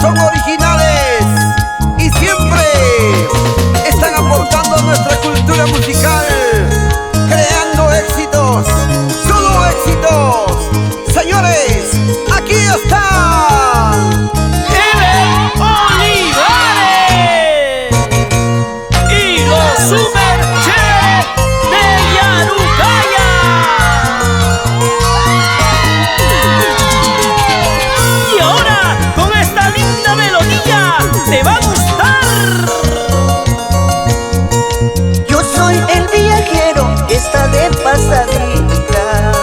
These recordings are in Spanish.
son originales y siempre están aportando a nuestra cultura musical, creando éxitos, solo éxitos. Señores, aquí están Ever Olivares y los Super Chéveres de Yarucaya. Y ahora, con esta linda melodía, te va a gustar. Yo soy el viajero que está de pasadita.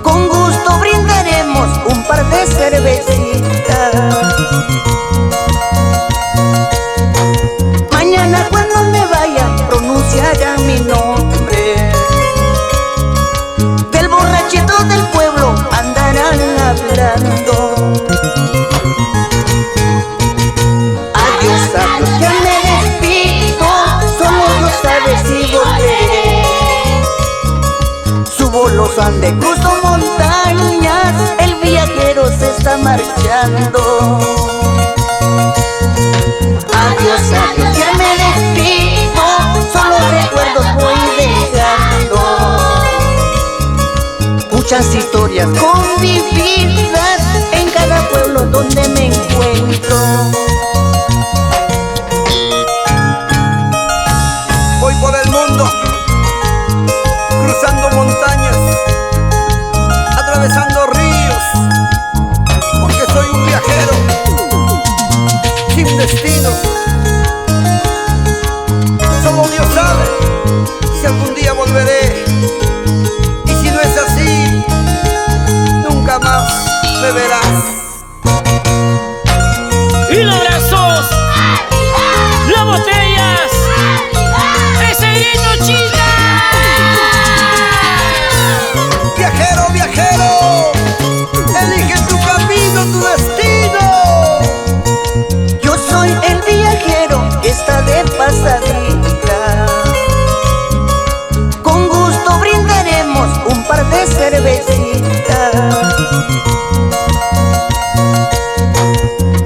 Con gusto brindaremos un par de cervecitas. Mañana cuando me vaya pronunciarán mi nombre. Del borrachito del pueblo andarán hablando. Adiós, adiós, ya me despido. Solo Dios sabe si volveré. Subo los Andes, cruzo montañas. El viajero se está marchando. Adiós, adiós, ya me despido. Solo recuerdos voy dejando. Muchas historias convividas en cada pueblo donde me encuentro. Voy por el mundo, cruzando montañas, atravesando ríos, porque soy un viajero sin destino. Solo Dios sabe si algún día volveré, y si no es así, nunca más me verás. Y los brazos, las botellas, ese grito, chica. Viajero, viajero, elige tu camino, tu destino. Yo soy el viajero que está de pasadita. Con gusto brindaremos un par de cervecitas.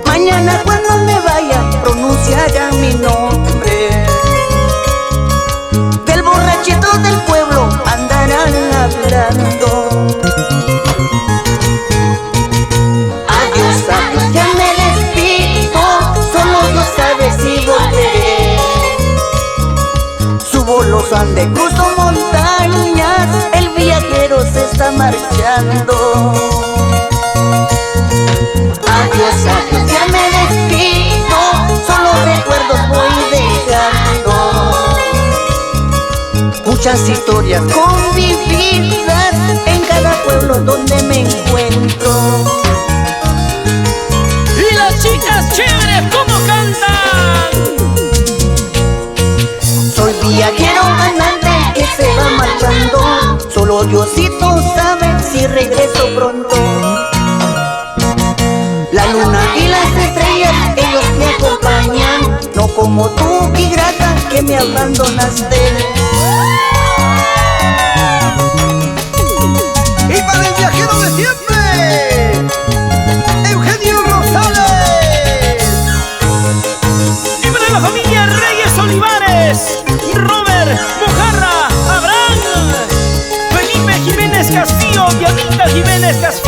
Mañana cuando me vaya pronunciarán mi nombre. Del borrachito del pueblo andarán hablando. Adiós, adiós, ya me despido. Solo Dios sabe si volveré. Subo los Andes, cruzo montañas. El viajero se está marchando. Adiós, adiós, ya me despido. Solo recuerdos voy dejando. Muchas historias convividas en cada pueblo donde me encuentro. Y las chicas chéveres, ¿cómo cantan? Soy viajero andante que se va marchando. Solo Diosito sabe si regreso pronto. La luna y las estrellas, ellos me acompañan. No como tú, ingrata, que me abandonaste. Y para el viajero de siempre, Eugenio Rosales. Y para la familia Reyes Olivares, Robert Mojarra, Abraham, Felipe Jiménez Castillo, Dianita Jiménez Castillo.